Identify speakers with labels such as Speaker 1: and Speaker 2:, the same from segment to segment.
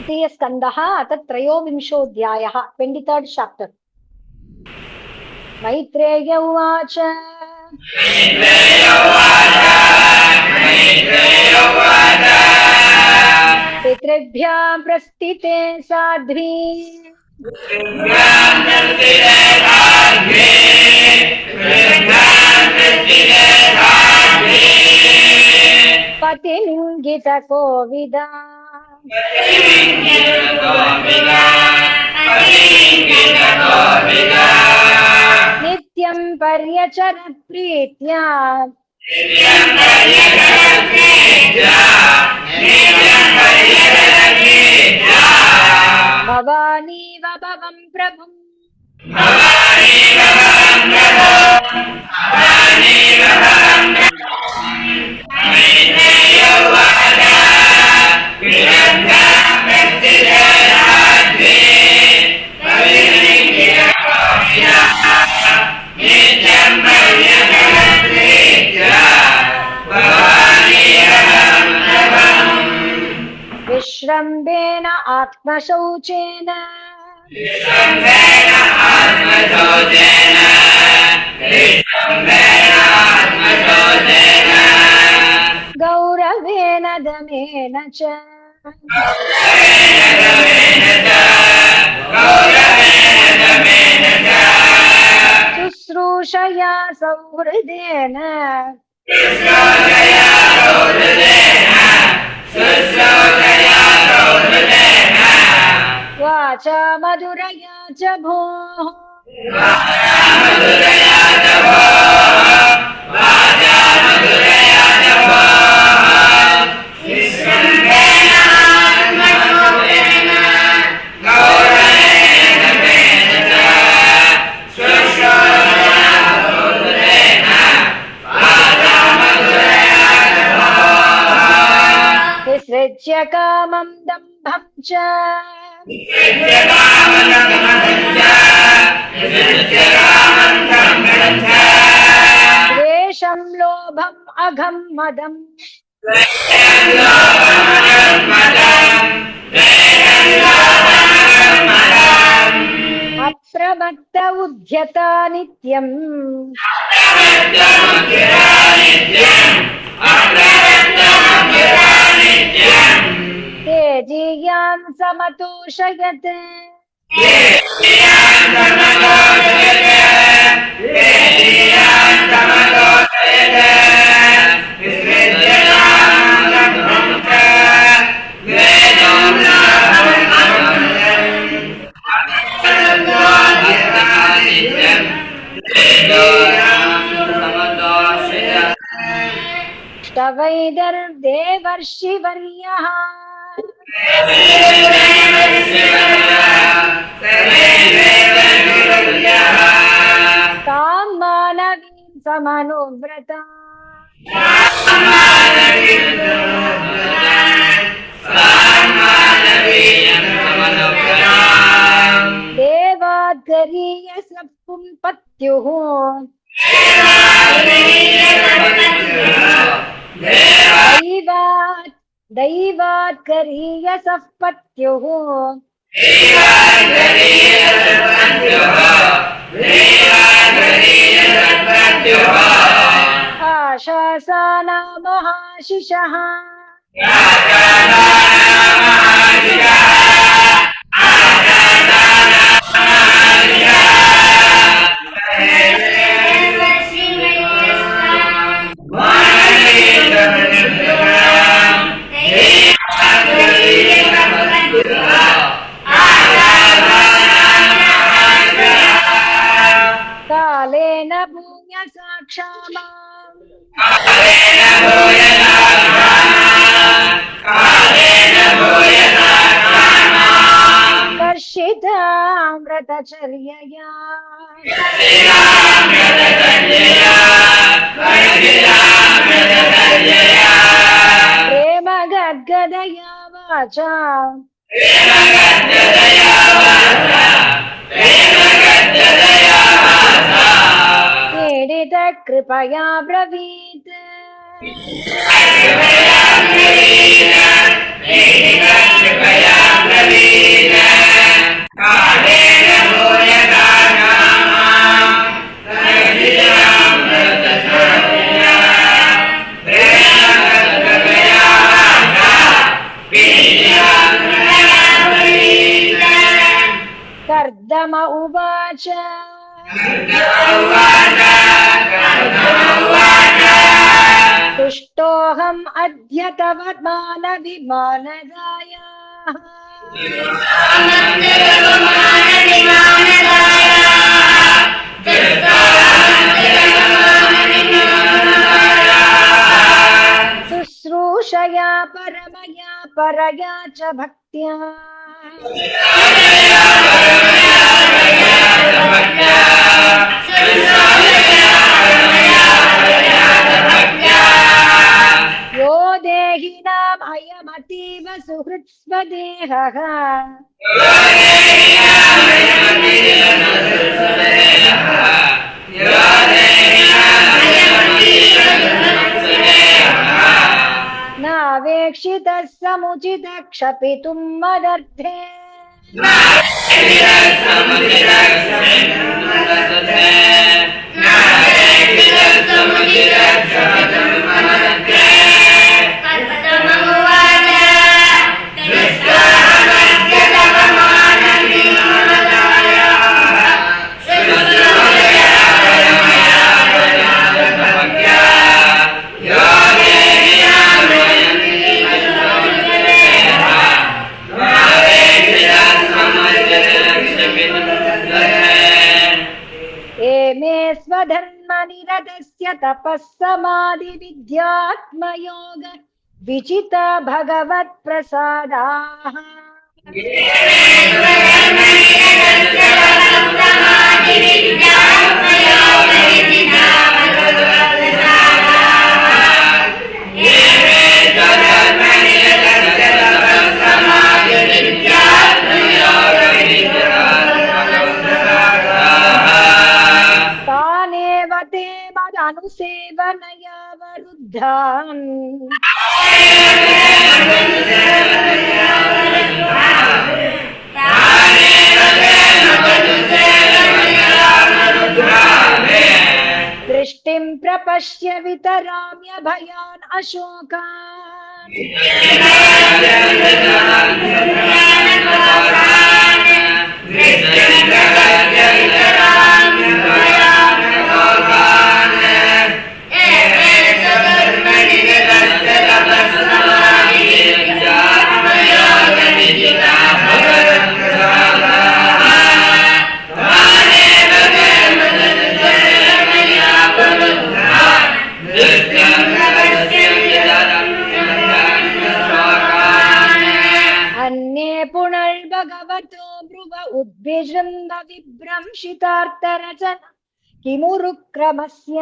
Speaker 1: तृतीय स्कंदः अथ त्रयोविंशोऽध्यायः 23rd chapter। Maitreya उवाच पितृभ्यां प्रस्थिते साध्वी पतिलिङ्गित कोविदा नित्यं पर्यचरत् प्रीत्या भवानीव भवं प्रभुम् विश्रम्भेन आत्मशौचेन गौरवेण दमेन च शुश्रूषया सौहृदेन वाचा मधुरया च भोः विसृज्य कामं दम्भं च द्वेषं लोभम् अघं मदम् अप्रमत्त उद्यता नित्यम् तेजीयां समतोषयत् ष्टवैदर्देवर्षिवर्यः तां मानवीं समनुव्रता देवाद्गरीयसः पुंपत्युः दैवाद्गरीयसः पत्युः आशासाना महाशिशः कालेन भूयसा क्षामाम् कर्षितामृतचर्यया प्रेम गद्गदया वाचा पीडित कृपया ब्रवीत् कर्दम उवाच तुष्टोऽहम् अद्य तव मानविमानदायाः शुश्रूषया परमया परया च भक्त्या यो देहिनाम् अयमतीव सुहृत्स्वदेहः नावेक्षितः समुचितः क्षपितुं मदर्थे स्वधर्मनिरतस्य तपः समाधि विद्यात्मयोग विचिता भगवत्प्रसादाः तानेव ते मदनुसेवनया वरुद्धान् दृष्टिं प्रपश्य वितराम्य भयान् अशोकान् पुनर्भगवतो ब्रुव उद्विजृम्भ विभ्रंशितार्थरचना किमुरुक्रमस्य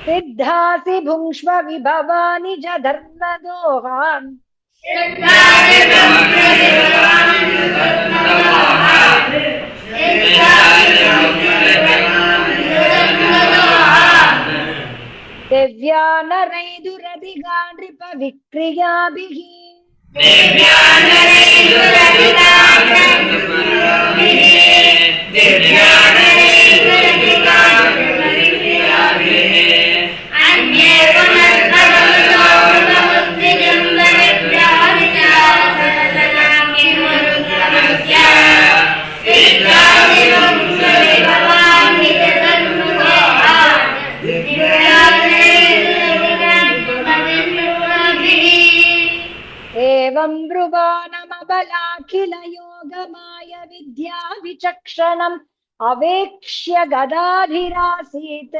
Speaker 1: सिद्धासि भुङ्क्ष्व विभवानि च धर्मदोहान् दिव्या नरैदुरधिगा नृप विक्रियाभिः एवं ब्रुवाणमबलाखिल योगमाय विद्या विचक्षणम् अवेक्ष्य गदाभिरासीत्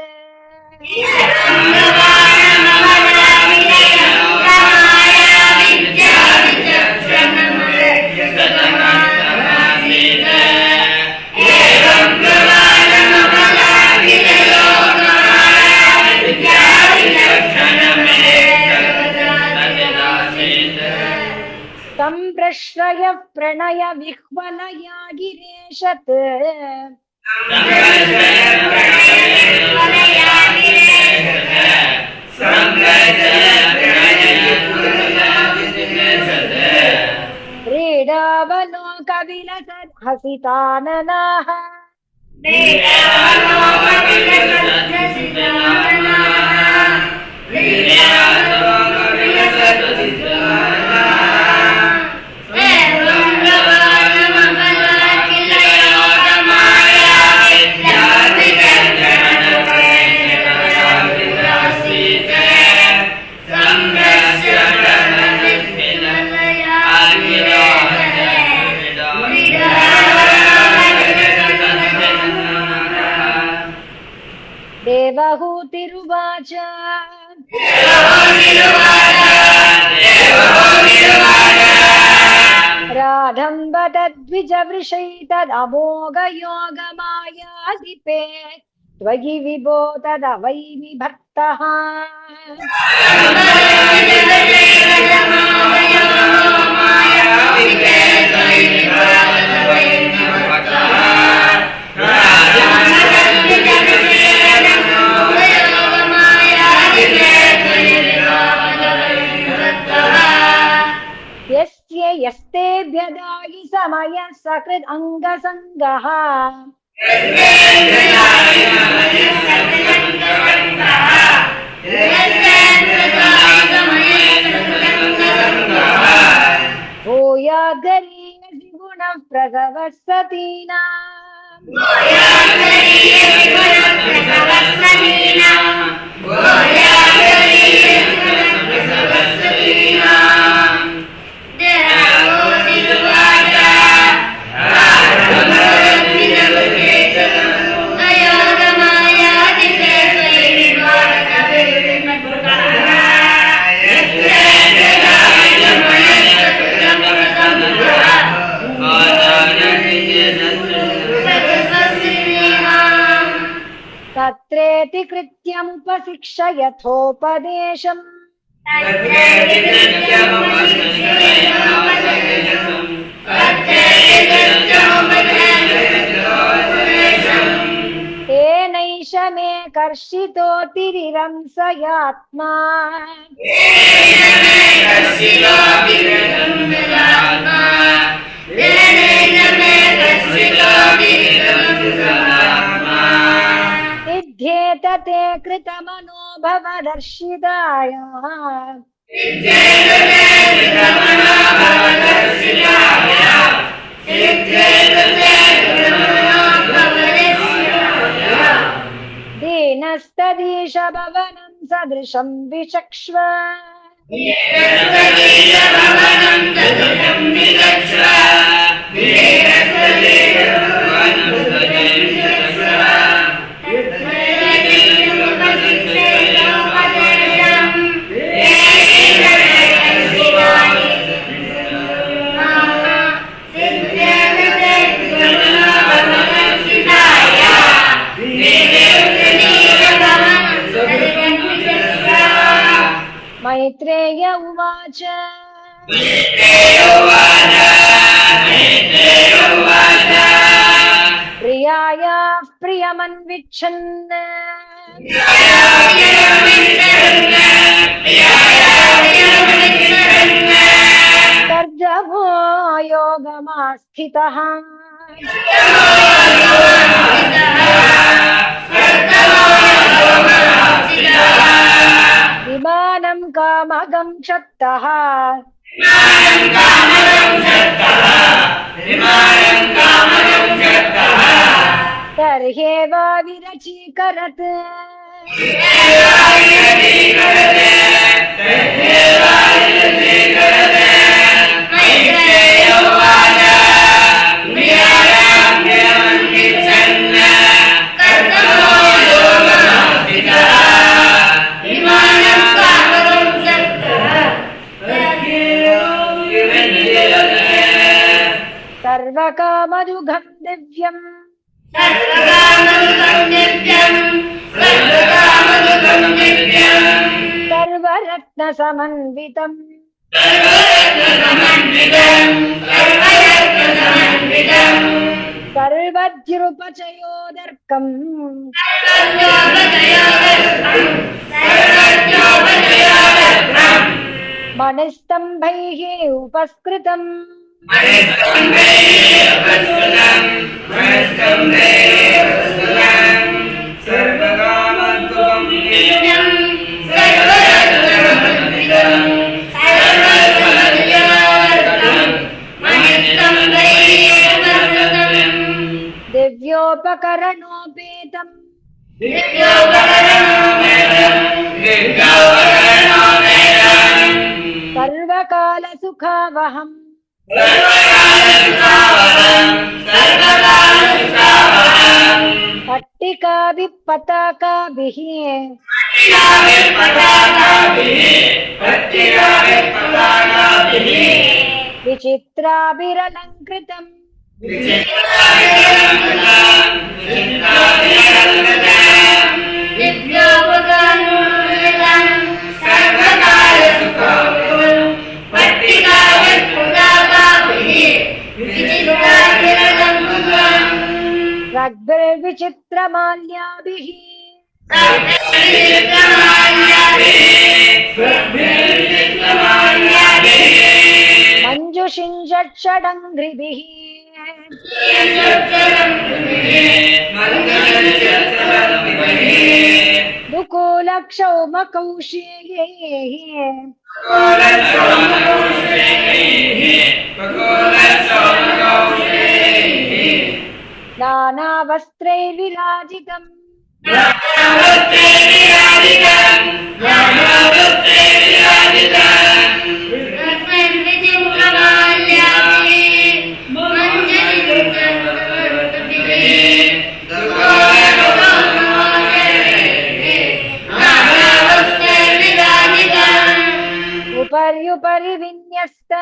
Speaker 1: संप्रश्रय प्रणय विह्वलया गिरेशत् हसिताननाः देवहूतिरुवाच राधम्ब तद्विजवृषैतदमोघयोगमायाधिपे त्वयि विभो तदवैमि भक्तः यस्य यस्तेभ्यदायि समयः सकृद् अङ्गसङ्गः भूयाद्गरीयसि गुणः प्रसवः सतीनाम् तत्रेति कृत्यमुपशिक्ष यथोपदेशम् तेनैष मे कर्षितोऽतिरिरंसयात्मा विद्येतते कृतमनो भवदर्शितायाः दीनस्तदीश भवनं सदृशं विचक्ष्व मैत्रेय उवाच प्रियायाः प्रियमन्विच्छन् तर्जवो योगमास्थितः विमानं कामगं क्षत्तः तर्ह्येव विरचीकरत् सर्वकामदुघं दिव्यम् सर्वरत्नसमन्वितम् सर्वद्युपचयोदर्कम् मणिस्तम्भैः उपस्कृतम् दिव्योपकरणोपेतम् सर्वकालसुखावहम् पट्टिकाभिः पताकाभिः विचित्राभिरलङ्कृतम् रग्भिर्विचित्रमाल्याभिः मञ्जुषिञ्जक्षडङ्घ्रिभिः दुकूलक्षौमकौशेयैः नानावस्त्रैर्विराजितम् उपर्युपरि विन्यस्त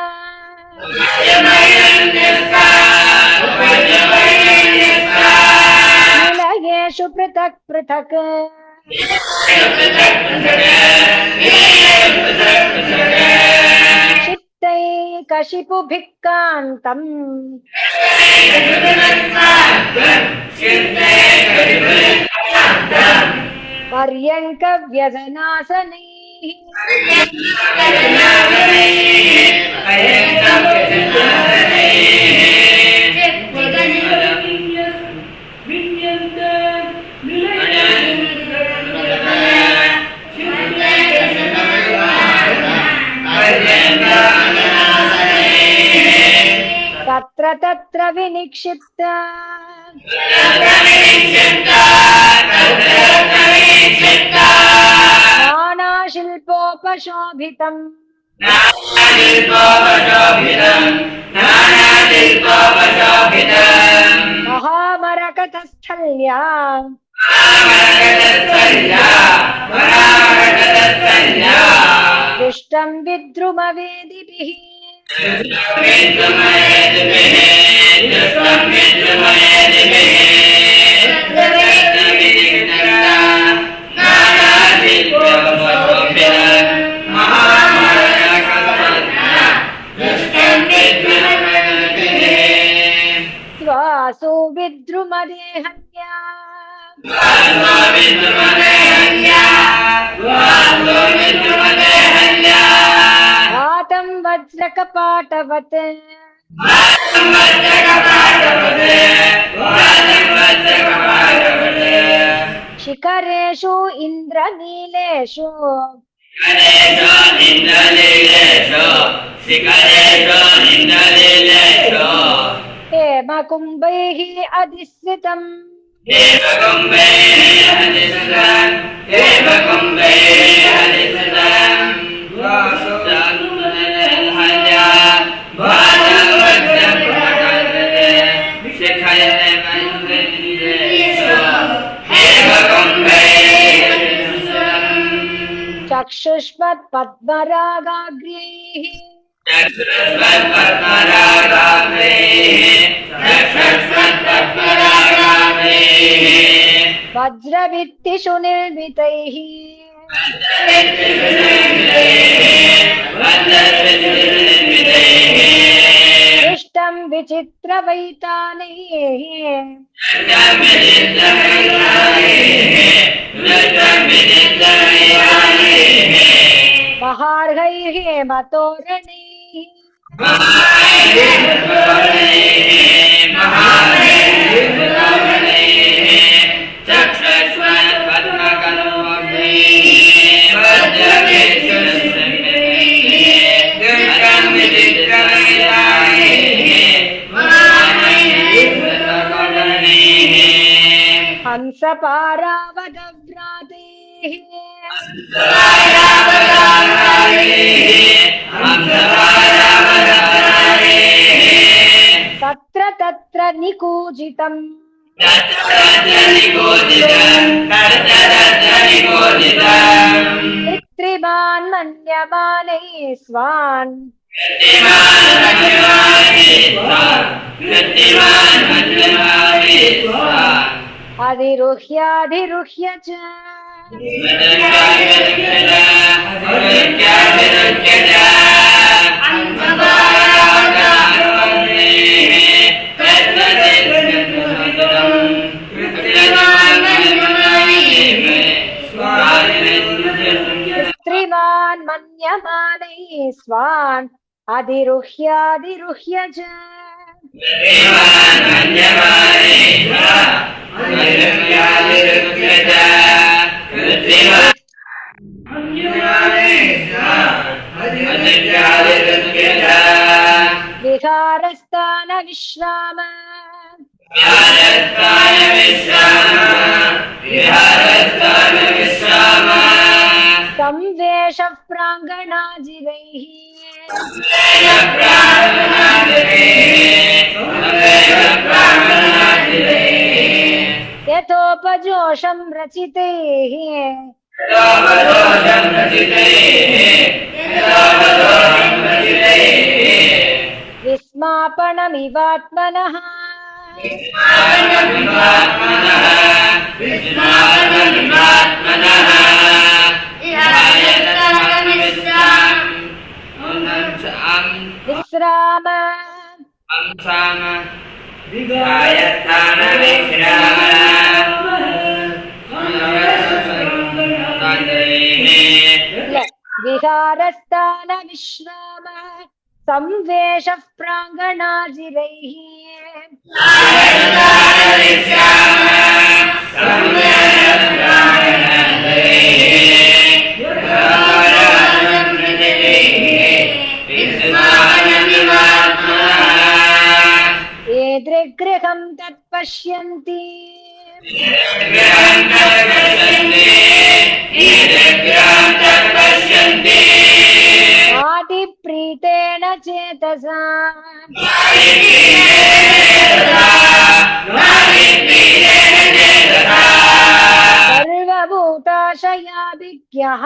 Speaker 1: निलयेषु पृथक् पृथक् चित्तैकशिपुभिः कान्तम् पर्यङ्कव्यसनासनैः तत्र तत्र विनिक्षिप्त नानाशिल्पोपशोभितम् महामरकतस्थल्या दृष्टं विद्रुमवेदिभिः स्वासो विद्रुमदेहन्या घातं वज्रकपाटवत् शिखरेषु इन्द्रनीलेषु हेमकुम्भैः अधिश्रितम् चक्षुष्मत्पद्मरागाग्र्यैः वज्रभित्तिषु निर्मितैः दृष्टं विचित्रवैतानैः महार्घैः हेमतोरणैः हंसपारावदव्रातेः तत्र तत्र निकूजितम् कृत्रिमान् मन्यमानैः स्वान् अधिरुह्याधिरुह्य च कृत्रिमान् मन्यमानैः स्वान् अधिरुह्याधिरुह्य च विहारस्थान विश्राम संवेश प्राङ्गणाजिरैः यथोपजोषं रचितैः विस्मापनमिवात्मनः विश्राम विहारस्थान विश्राम संवेश प्राङ्गणाजिरैः एदृगृहं तत्पश्यन्ति आदिप्रीतेन चेतसा सर्वभूताशयाभिज्ञः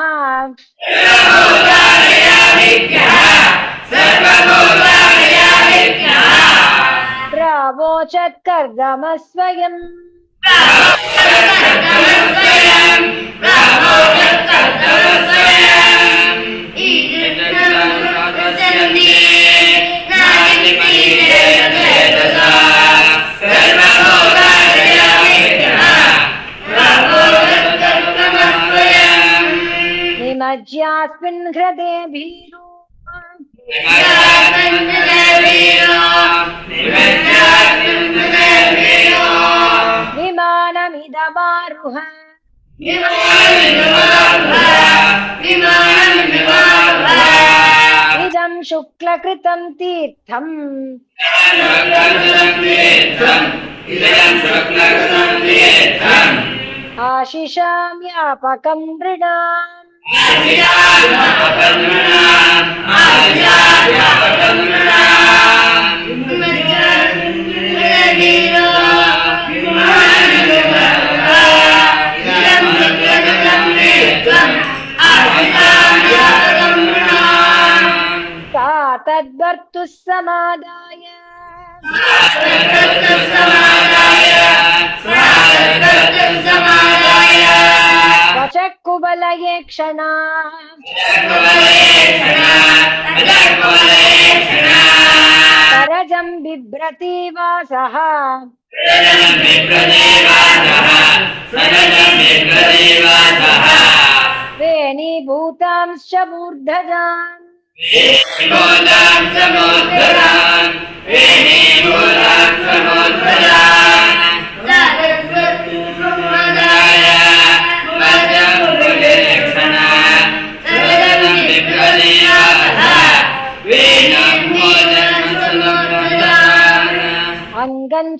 Speaker 1: प्रावोचत्कर्दमः स्वयम् निमज्यास्मिन् हृदे भीरो विमानमिदमारुह इदं शुक्लकृतं तीर्थम् आशिषां व्यापकं नृणाम् सा तद्वर्तुः समादाय वचकुबलये क्षणा करजं बिभ्रति वासः वेणीभूतांश्च मूर्धजान्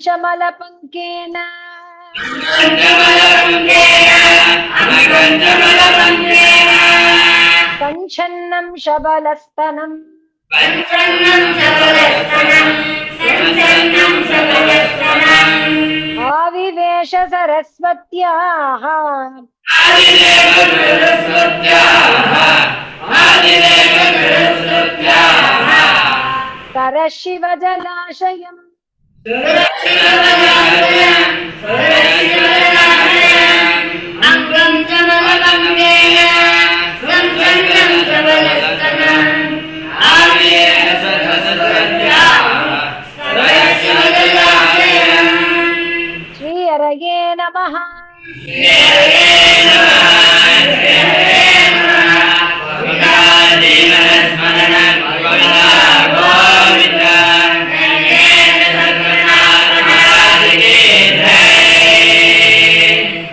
Speaker 1: अंगंचमलपंकेन कंचन्नं शबलस्तनं आविवेश सरस्वत्याः सरशिवजलाशयम् श्री हरये नमः।